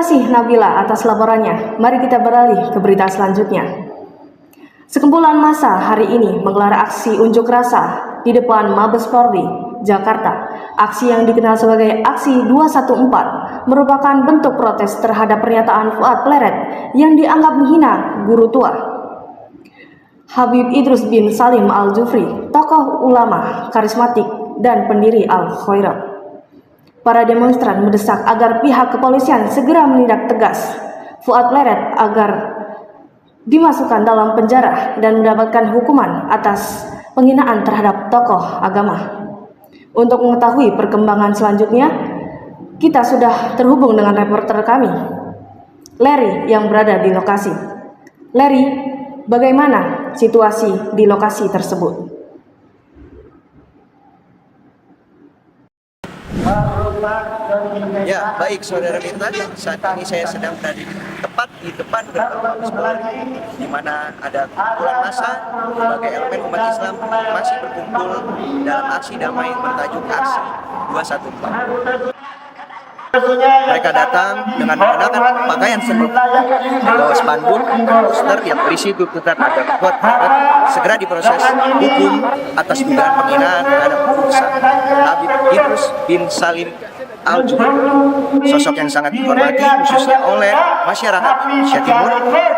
kasih Nabila atas laporannya. Mari kita beralih ke berita selanjutnya. Sekumpulan massa hari ini menggelar aksi unjuk rasa di depan Mabes Polri, Jakarta. Aksi yang dikenal sebagai Aksi 214 merupakan bentuk protes terhadap pernyataan Fuad Pleret yang dianggap menghina guru tua. Habib Idrus bin Salim Al-Jufri, tokoh ulama karismatik dan pendiri Al-Khairat. Para demonstran mendesak agar pihak kepolisian segera menindak tegas Fuad Pleret agar dimasukkan dalam penjara dan mendapatkan hukuman atas penghinaan terhadap tokoh agama. Untuk mengetahui perkembangan selanjutnya, kita sudah terhubung dengan reporter kami, Larry, yang berada di lokasi. Larry, bagaimana situasi di lokasi tersebut? Ya, baik Saudara Mirta, saat ini saya sedang berada tepat di depan gerbang Mabes Polri, di mana ada kumpulan massa berbagai elemen umat Islam masih berkumpul dalam aksi damai bertajuk Aksi 214. Mereka datang dengan mengenakan pakaian serba membawa spanduk dan poster yang berisi tuntutan agar Fuad Pleret segera diproses hukum atas dugaan penghinaan terhadap guru besar Habib Idrus bin Salim Al-Jufri, sosok yang sangat dihormati khususnya oleh masyarakat Asia Timur,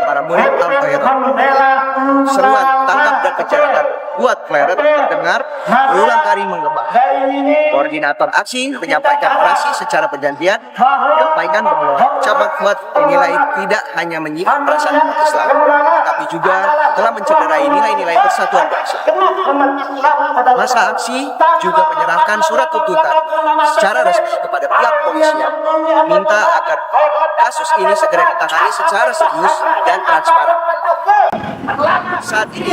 para murid Al-Khairat. Seruan tangkap dan penjarakan Fuad Pleret terdengar berulang kali menggema. Koordinator aksi menyampaikan orasi secara perjanjian, menyampaikan bahwa ucapan Fuad dinilai tidak hanya menyinggung perasaan umat Islam, tapi juga telah mencederai nilai-nilai persatuan bangsa. Masa aksi juga menyerahkan surat tuntutan secara resmi kepada pihak polisian, minta agar kasus ini segera ditangani secara serius dan transparan. Saat ini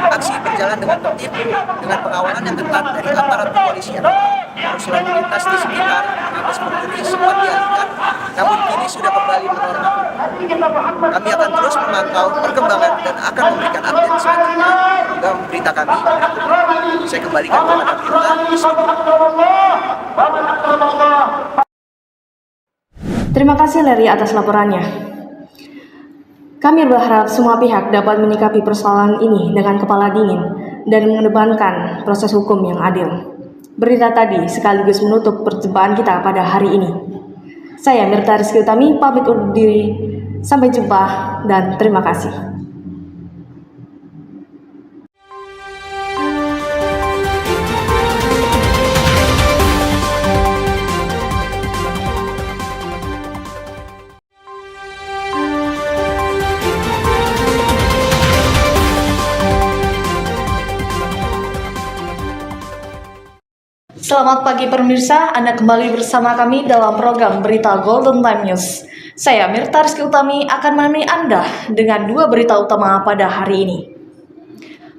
aksi berjalan dengan tertib dengan pengawalan yang ketat dari aparat kepolisian. Arus lalu lintas di sekitar Mabes Polri sempat dialihkan, namun kini sudah kembali normal. Kami akan terus memantau perkembangan dan akan memberikan update selanjutnya dalam berita kami. Saya kembalikan kepada Mirta di studio. Terima kasih Larry atas laporannya. Kami berharap semua pihak dapat menyikapi persoalan ini dengan kepala dingin dan mengedepankan proses hukum yang adil. Berita tadi sekaligus menutup perjumpaan kita pada hari ini. Saya Mirta Rizky Utami pamit undur diri. Sampai jumpa dan terima kasih. Selamat pagi pemirsa, Anda kembali bersama kami dalam program Berita Golden Time News. Saya Mirta Rizky Utami akan menemani Anda dengan dua berita utama pada hari ini.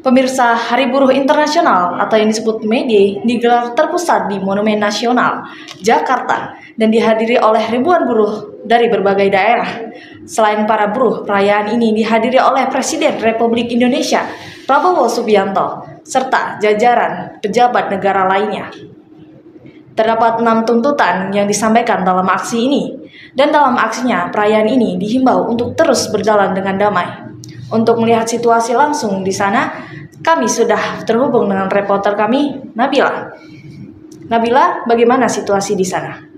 Pemirsa, Hari Buruh Internasional atau yang disebut May Day digelar terpusat di Monumen Nasional, Jakarta dan dihadiri oleh ribuan buruh dari berbagai daerah. Selain para buruh, perayaan ini dihadiri oleh Presiden Republik Indonesia, Prabowo Subianto, serta jajaran pejabat negara lainnya. Terdapat 6 tuntutan yang disampaikan dalam aksi ini, dan dalam aksinya perayaan ini dihimbau untuk terus berjalan dengan damai. Untuk melihat situasi langsung di sana, kami sudah terhubung dengan reporter kami, Nabila. Nabila, bagaimana situasi di sana?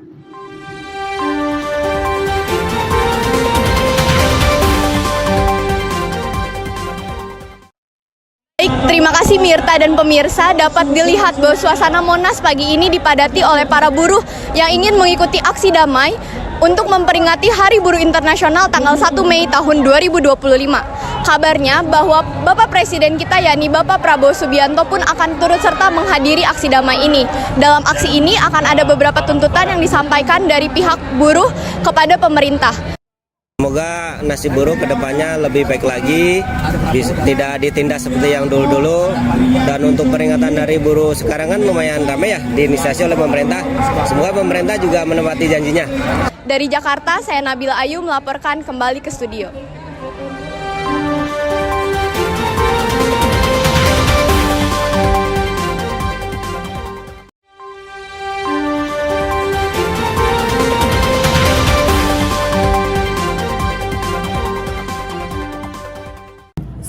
Terima kasih Mirta dan pemirsa, dapat dilihat bahwa suasana Monas pagi ini dipadati oleh para buruh yang ingin mengikuti aksi damai untuk memperingati Hari Buruh Internasional tanggal 1 Mei tahun 2025. Kabarnya bahwa Bapak Presiden kita yakni Bapak Prabowo Subianto pun akan turut serta menghadiri aksi damai ini. Dalam aksi ini akan ada beberapa tuntutan yang disampaikan dari pihak buruh kepada pemerintah. Semoga nasib buruh kedepannya lebih baik lagi, tidak ditindas seperti yang dulu-dulu. Dan untuk peringatan Hari Buruh sekarang kan lumayan ramai ya, diinisiasi oleh pemerintah. Semoga pemerintah juga menepati janjinya. Dari Jakarta, saya Nabila Ayu melaporkan kembali ke studio.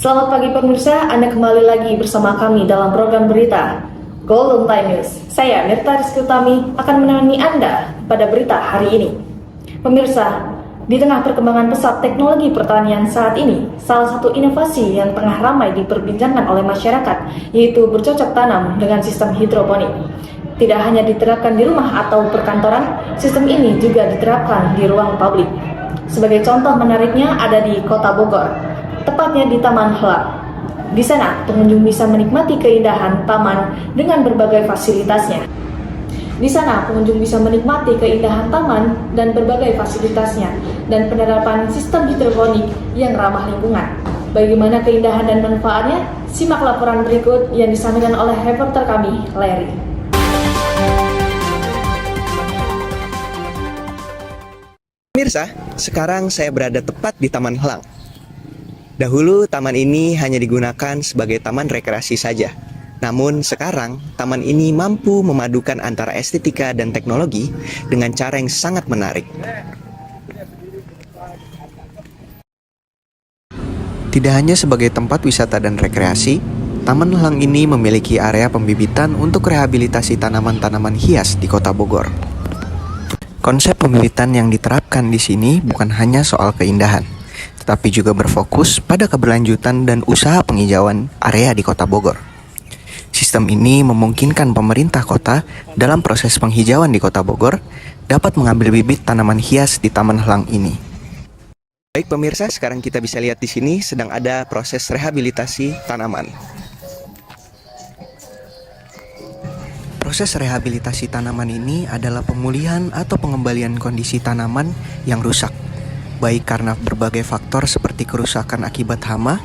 Selamat pagi pemirsa, Anda kembali lagi bersama kami dalam program berita Golden Time News. Saya Mirta Rizky Utami akan menemani Anda pada berita hari ini. Pemirsa, di tengah perkembangan pesat teknologi pertanian saat ini, salah satu inovasi yang tengah ramai diperbincangkan oleh masyarakat yaitu bercocok tanam dengan sistem hidroponik. Tidak hanya diterapkan di rumah atau perkantoran, sistem ini juga diterapkan di ruang publik. Sebagai contoh menariknya ada di Kota Bogor, tepatnya di Taman Helang. Di sana, pengunjung bisa menikmati keindahan taman dengan berbagai fasilitasnya. Di sana, pengunjung bisa menikmati keindahan taman dan berbagai fasilitasnya dan penerapan sistem hidroponik yang ramah lingkungan. Bagaimana keindahan dan manfaatnya? Simak laporan berikut yang disampaikan oleh reporter kami, Larry. Pemirsa, sekarang saya berada tepat di Taman Helang. Dahulu taman ini hanya digunakan sebagai taman rekreasi saja. Namun sekarang taman ini mampu memadukan antara estetika dan teknologi dengan cara yang sangat menarik. Tidak hanya sebagai tempat wisata dan rekreasi, Taman Helang ini memiliki area pembibitan untuk rehabilitasi tanaman-tanaman hias di Kota Bogor. Konsep pembibitan yang diterapkan di sini bukan hanya soal keindahan, tetapi juga berfokus pada keberlanjutan dan usaha penghijauan area di Kota Bogor. Sistem ini memungkinkan pemerintah kota dalam proses penghijauan di Kota Bogor dapat mengambil bibit tanaman hias di Taman Helang ini. Baik pemirsa, sekarang kita bisa lihat di sini sedang ada proses rehabilitasi tanaman. Proses rehabilitasi tanaman ini adalah pemulihan atau pengembalian kondisi tanaman yang rusak, baik karena berbagai faktor seperti kerusakan akibat hama,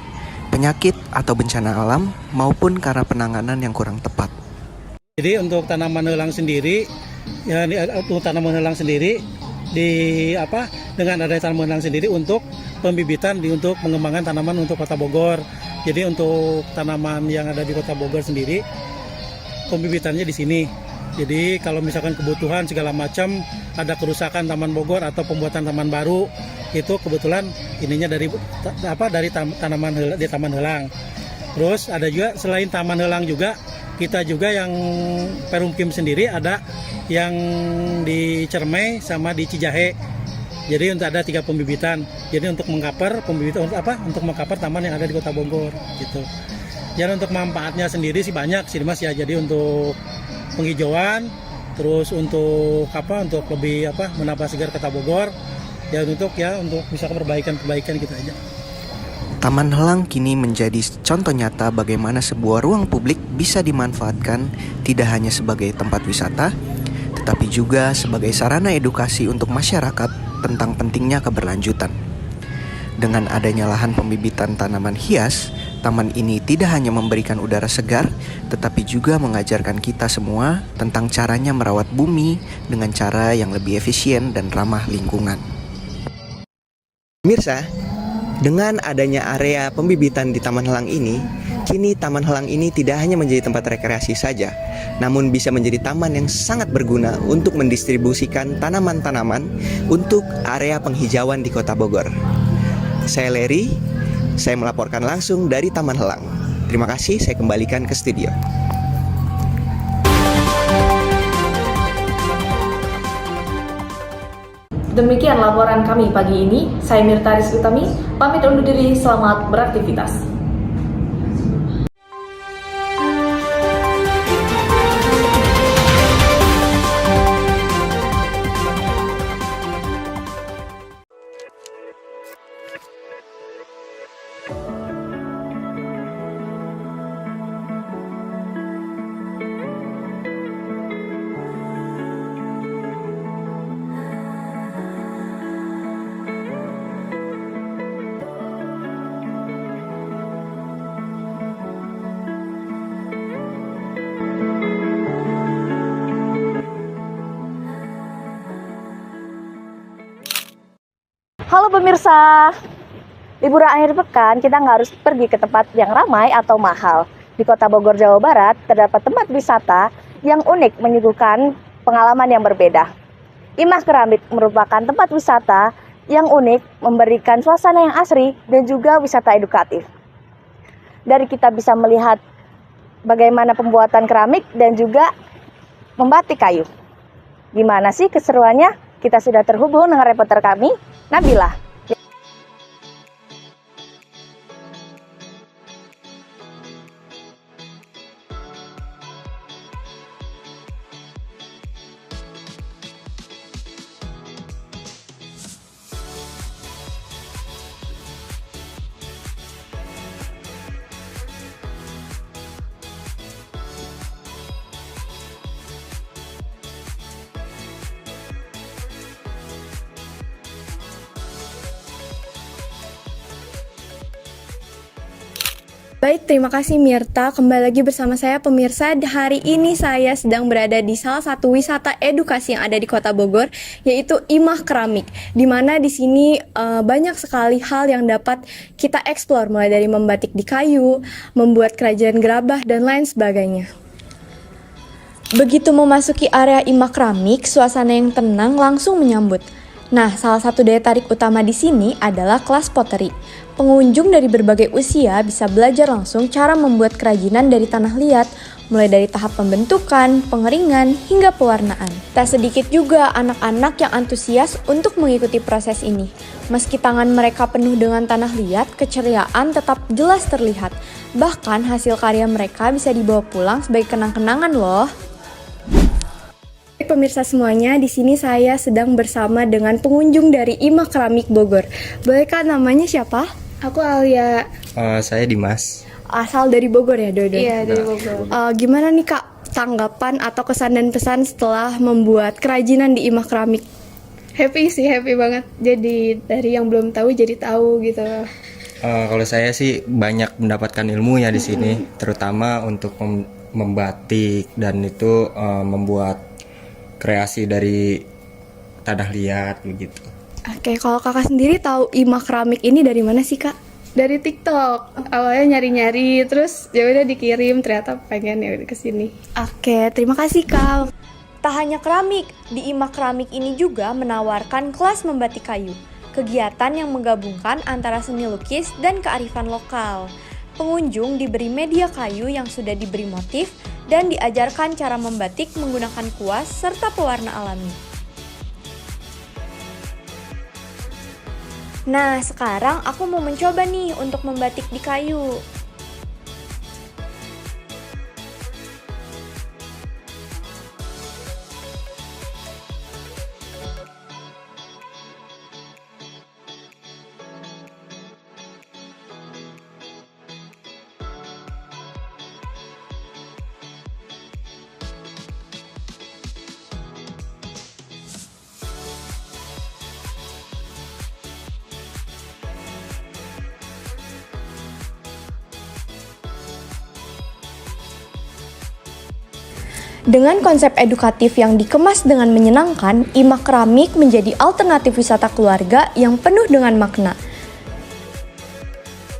penyakit atau bencana alam, maupun karena penanganan yang kurang tepat. Jadi untuk tanaman helang sendiri, dengan adanya tanaman helang sendiri untuk pembibitan untuk pengembangan tanaman untuk Kota Bogor. Jadi untuk tanaman yang ada di Kota Bogor sendiri, pembibitannya di sini. Jadi kalau misalkan kebutuhan segala macam, ada kerusakan Taman Bogor atau pembuatan taman baru, itu kebetulan ininya dari tanaman di Taman Helang. Terus ada juga selain Taman Helang juga, kita juga yang Perumkim sendiri ada yang di Cermai sama di Cijahe. Jadi untuk ada 3 pembibitan. Jadi untuk mengcover untuk mengcover taman yang ada di Kota Bogor gitu. Dan untuk manfaatnya sendiri sih banyak sih Mas ya. Jadi untuk penghijauan, terus untuk lebih menambah segar Kota Bogor. Ya untuk bisa perbaikan gitu aja. Taman Helang kini menjadi contoh nyata bagaimana sebuah ruang publik bisa dimanfaatkan tidak hanya sebagai tempat wisata, tetapi juga sebagai sarana edukasi untuk masyarakat tentang pentingnya keberlanjutan. Dengan adanya lahan pembibitan tanaman hias, taman ini tidak hanya memberikan udara segar, tetapi juga mengajarkan kita semua tentang caranya merawat bumi dengan cara yang lebih efisien dan ramah lingkungan. Pemirsa, dengan adanya area pembibitan di Taman Helang ini, kini Taman Helang ini tidak hanya menjadi tempat rekreasi saja, namun bisa menjadi taman yang sangat berguna untuk mendistribusikan tanaman-tanaman untuk area penghijauan di Kota Bogor. Saya Larry, saya melaporkan langsung dari Taman Helang. Terima kasih, saya kembalikan ke studio. Demikian laporan kami pagi ini. Saya Mirta Rizky Utami, pamit undur diri, selamat beraktivitas. Halo pemirsa, liburan akhir pekan kita nggak harus pergi ke tempat yang ramai atau mahal. Di Kota Bogor, Jawa Barat, terdapat tempat wisata yang unik menyuguhkan pengalaman yang berbeda. Imah Keramik merupakan tempat wisata yang unik, memberikan suasana yang asri dan juga wisata edukatif. dari kita bisa melihat bagaimana pembuatan keramik dan juga membatik kayu. Gimana sih keseruannya? Kita sudah terhubung dengan reporter kami, Nabila. Baik, terima kasih Mirta. Kembali lagi bersama saya pemirsa. Hari ini saya sedang berada di salah satu wisata edukasi yang ada di Kota Bogor, yaitu Imah Keramik. Di mana di sini banyak sekali hal yang dapat kita eksplor, mulai dari membatik di kayu, membuat kerajinan gerabah dan lain sebagainya. Begitu memasuki area Imah Keramik, suasana yang tenang langsung menyambut. Nah, salah satu daya tarik utama di sini adalah kelas pottery. Pengunjung dari berbagai usia bisa belajar langsung cara membuat kerajinan dari tanah liat, mulai dari tahap pembentukan, pengeringan, hingga pewarnaan. Tak sedikit juga anak-anak yang antusias untuk mengikuti proses ini. Meski tangan mereka penuh dengan tanah liat, keceriaan tetap jelas terlihat. Bahkan hasil karya mereka bisa dibawa pulang sebagai kenang-kenangan loh. Pemirsa semuanya, di sini saya sedang bersama dengan pengunjung dari Imah Keramik Bogor. Bolehkah namanya siapa? Aku Alia. Saya Dimas. Asal dari Bogor ya, Dodo? Iya, dari Bogor. Gimana nih Kak, tanggapan atau kesan dan pesan setelah membuat kerajinan di Imah Keramik? Happy sih, happy banget. Jadi dari yang belum tahu jadi tahu gitu. Kalau saya sih banyak mendapatkan ilmu ya di sini, terutama untuk membatik dan itu membuat kreasi dari tanah liat begitu. Oke, kalau Kakak sendiri tahu Imah Keramik ini dari mana sih Kak? Dari TikTok. Awalnya nyari-nyari, terus ya udah dikirim, ternyata pengen ya ke sini. Oke, terima kasih Kak. Tak hanya keramik, di Imah Keramik ini juga menawarkan kelas membatik kayu. Kegiatan yang menggabungkan antara seni lukis dan kearifan lokal. Pengunjung diberi media kayu yang sudah diberi motif dan diajarkan cara membatik menggunakan kuas serta pewarna alami. Nah, sekarang aku mau mencoba nih untuk membatik di kayu. Dengan konsep edukatif yang dikemas dengan menyenangkan, Imah Keramik menjadi alternatif wisata keluarga yang penuh dengan makna.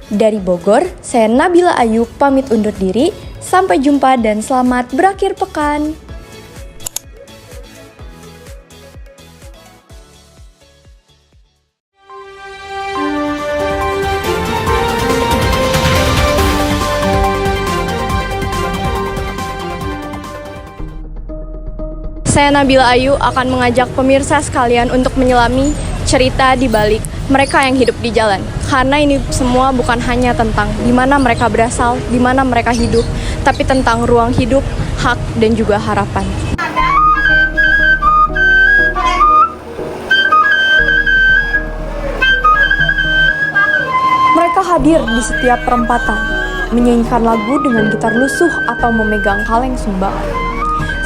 Dari Bogor, saya Nabila Ayu pamit undur diri. Sampai jumpa dan selamat berakhir pekan. Saya Nabila Ayu akan mengajak pemirsa sekalian untuk menyelami cerita di balik mereka yang hidup di jalan. Karena ini semua bukan hanya tentang di mana mereka berasal, di mana mereka hidup, tapi tentang ruang hidup, hak, dan juga harapan. Mereka hadir di setiap perempatan, menyanyikan lagu dengan gitar lusuh atau memegang kaleng sumbangan.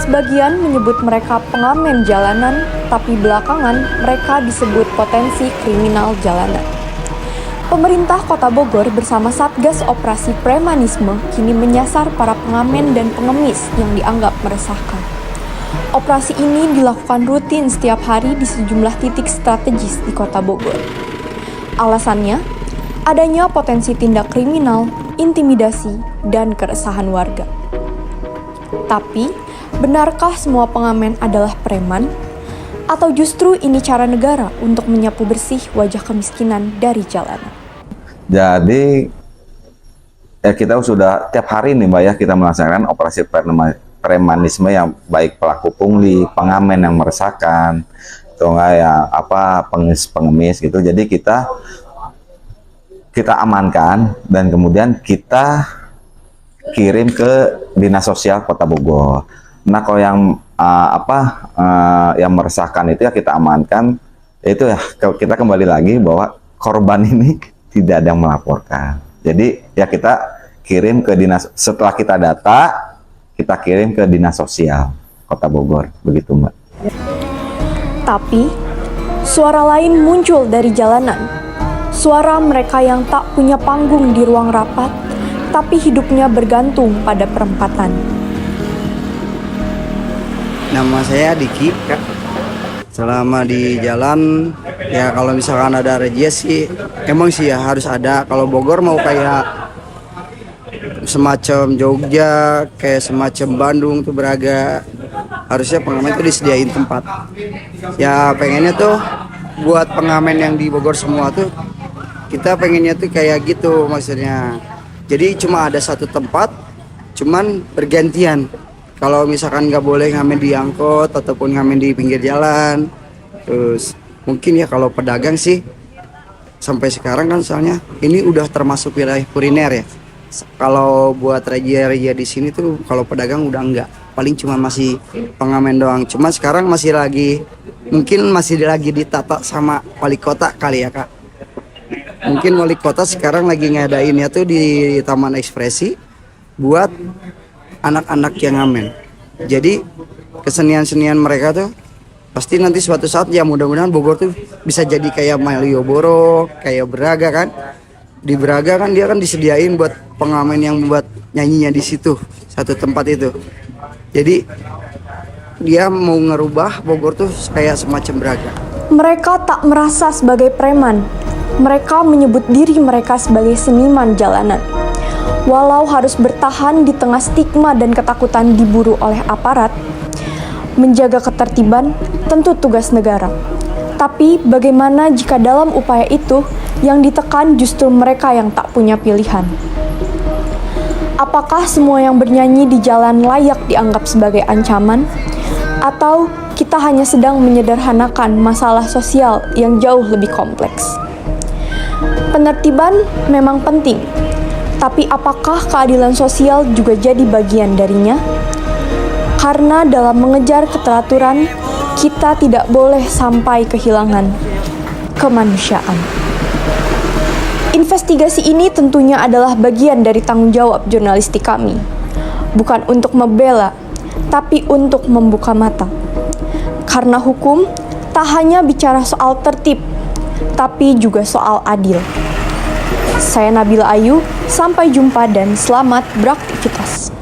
Sebagian menyebut mereka pengamen jalanan, tapi belakangan mereka disebut potensi kriminal jalanan. Pemerintah Kota Bogor bersama Satgas Operasi Premanisme kini menyasar para pengamen dan pengemis yang dianggap meresahkan. Operasi ini dilakukan rutin setiap hari di sejumlah titik strategis di Kota Bogor. Alasannya, adanya potensi tindak kriminal, intimidasi, dan keresahan warga. Tapi, benarkah semua pengamen adalah preman? Atau justru ini cara negara untuk menyapu bersih wajah kemiskinan dari jalanan? Jadi kita sudah tiap hari nih Mbak ya, kita melaksanakan operasi premanisme yang baik pelaku pungli, pengamen yang meresahkan, atau enggak ya pengemis gitu. Jadi kita amankan dan kemudian kita kirim ke Dinas Sosial Kota Bogor. Nah, kalau yang yang meresahkan itu ya kita amankan. Itu ya kita kembali lagi bahwa korban ini tidak ada yang melaporkan. Jadi ya kita kirim ke dinas, setelah kita data, kita kirim ke Dinas Sosial Kota Bogor, begitu Mbak. Tapi, suara lain muncul dari jalanan. Suara mereka yang tak punya panggung di ruang rapat, tapi hidupnya bergantung pada perempatan. Nama saya Diki, Kak. Selama di jalan, ya kalau misalkan ada razia sih, emang sih ya harus ada. Kalau Bogor mau kayak semacam Jogja, kayak semacam Bandung tuh Braga, harusnya pengamen tuh disediain tempat. Ya pengennya tuh buat pengamen yang di Bogor semua tuh, kita pengennya tuh kayak gitu maksudnya. Jadi cuma ada satu tempat, cuman bergantian. Kalau misalkan nggak boleh ngamen di angkot ataupun ngamen di pinggir jalan, terus mungkin ya kalau pedagang sih sampai sekarang kan soalnya ini udah termasuk wilayah kuliner ya. Kalau buat razia-razia di sini tuh kalau pedagang udah enggak, paling cuma masih pengamen doang. Cuma sekarang mungkin masih lagi ditata sama wali kota kali ya Kak. Mungkin wali kota sekarang lagi ngadainnya tuh di Taman Ekspresi buat anak-anak yang ngamen. Jadi kesenian-senian mereka tuh pasti nanti suatu saat ya mudah-mudahan Bogor tuh bisa jadi kayak Malioboro, kayak Braga kan. Di Braga kan dia kan disediain buat pengamen yang buat nyanyinya di situ, satu tempat itu. Jadi dia mau ngerubah Bogor tuh kayak semacam Braga. Mereka tak merasa sebagai preman. Mereka menyebut diri mereka sebagai seniman jalanan. Walau harus bertahan di tengah stigma dan ketakutan diburu oleh aparat, menjaga ketertiban tentu tugas negara. Tapi bagaimana jika dalam upaya itu yang ditekan justru mereka yang tak punya pilihan? Apakah semua yang bernyanyi di jalan layak dianggap sebagai ancaman? Atau kita hanya sedang menyederhanakan masalah sosial yang jauh lebih kompleks? Penertiban memang penting, tapi apakah keadilan sosial juga jadi bagian darinya? Karena dalam mengejar keteraturan, kita tidak boleh sampai kehilangan kemanusiaan. Investigasi ini tentunya adalah bagian dari tanggung jawab jurnalistik kami. Bukan untuk membela, tapi untuk membuka mata. Karena hukum tak hanya bicara soal tertib, tapi juga soal adil. Saya Nabila Ayu, sampai jumpa dan selamat beraktivitas.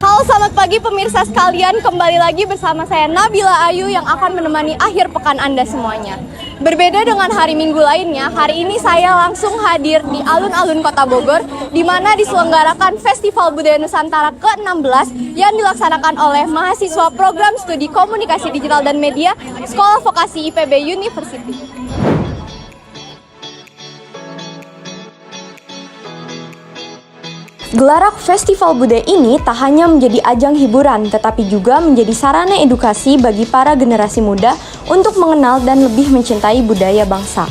Halo, selamat pagi pemirsa sekalian. Kembali lagi bersama saya Nabila Ayu yang akan menemani akhir pekan Anda semuanya. Berbeda dengan hari Minggu lainnya, hari ini saya langsung hadir di alun-alun Kota Bogor, di mana diselenggarakan Festival Budaya Nusantara ke-16 yang dilaksanakan oleh mahasiswa Program Studi Komunikasi Digital dan Media Sekolah Vokasi IPB University. Gelarak Festival Budaya ini tak hanya menjadi ajang hiburan, tetapi juga menjadi sarana edukasi bagi para generasi muda untuk mengenal dan lebih mencintai budaya bangsa.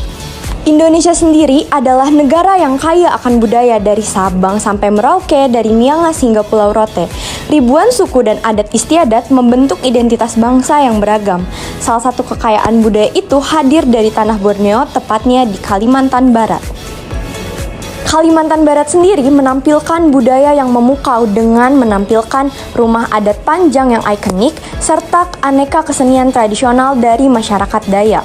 Indonesia sendiri adalah negara yang kaya akan budaya dari Sabang sampai Merauke, dari Miangas hingga Pulau Rote. Ribuan suku dan adat istiadat membentuk identitas bangsa yang beragam. Salah satu kekayaan budaya itu hadir dari tanah Borneo, tepatnya di Kalimantan Barat. Kalimantan Barat sendiri menampilkan budaya yang memukau dengan menampilkan rumah adat panjang yang ikonik serta aneka kesenian tradisional dari masyarakat Dayak.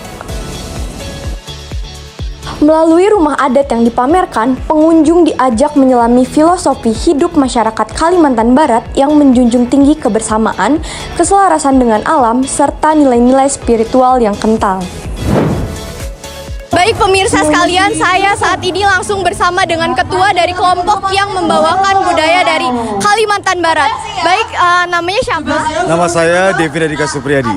Melalui rumah adat yang dipamerkan, pengunjung diajak menyelami filosofi hidup masyarakat Kalimantan Barat yang menjunjung tinggi kebersamaan, keselarasan dengan alam, serta nilai-nilai spiritual yang kental. Baik pemirsa sekalian, saya saat ini langsung bersama dengan ketua dari kelompok yang membawakan budaya dari Kalimantan Barat. Baik, namanya siapa? Nama saya Devi Radika Supriyadi.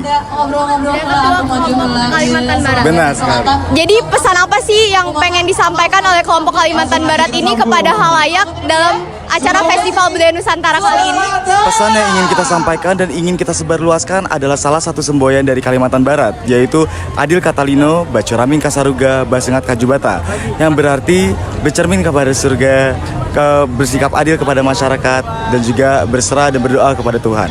Kalimantan Barat. Benar sekali. Jadi pesan apa sih yang pengen disampaikan oleh kelompok Kalimantan Barat ini kepada halayak dalam acara Festival Budaya Nusantara kali ini? Pesan yang ingin kita sampaikan dan ingin kita sebarluaskan adalah salah satu semboyan dari Kalimantan Barat, yaitu Adil Katalino, Bacoramin Kasaruga, Basengat Kajubata, yang berarti bercermin kepada surga, bersikap adil kepada masyarakat, dan juga berserah dan berdoa kepada Tuhan.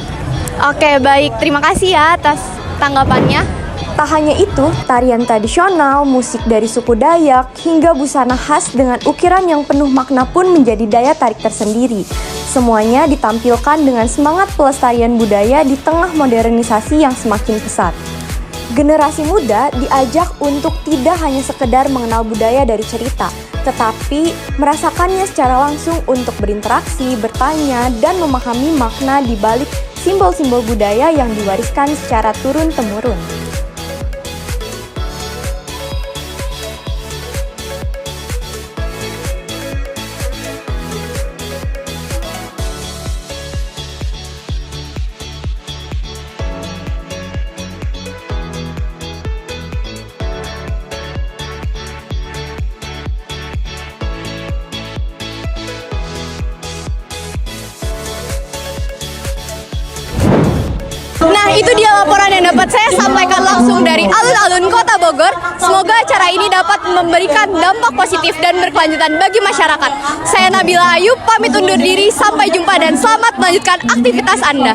Oke, baik. Terima kasih ya atas tanggapannya. Tak hanya itu, tarian tradisional, musik dari suku Dayak, hingga busana khas dengan ukiran yang penuh makna pun menjadi daya tarik tersendiri. Semuanya ditampilkan dengan semangat pelestarian budaya di tengah modernisasi yang semakin pesat. Generasi muda diajak untuk tidak hanya sekedar mengenal budaya dari cerita, tetapi merasakannya secara langsung untuk berinteraksi, bertanya, dan memahami makna di balik simbol-simbol budaya yang diwariskan secara turun-temurun. Nah, itu dia laporan yang dapat saya sampaikan langsung dari alun-alun Kota Bogor. Semoga acara ini dapat memberikan dampak positif dan berkelanjutan bagi masyarakat. Saya Nabila Ayub, pamit undur diri. Sampai jumpa dan selamat melanjutkan aktivitas Anda.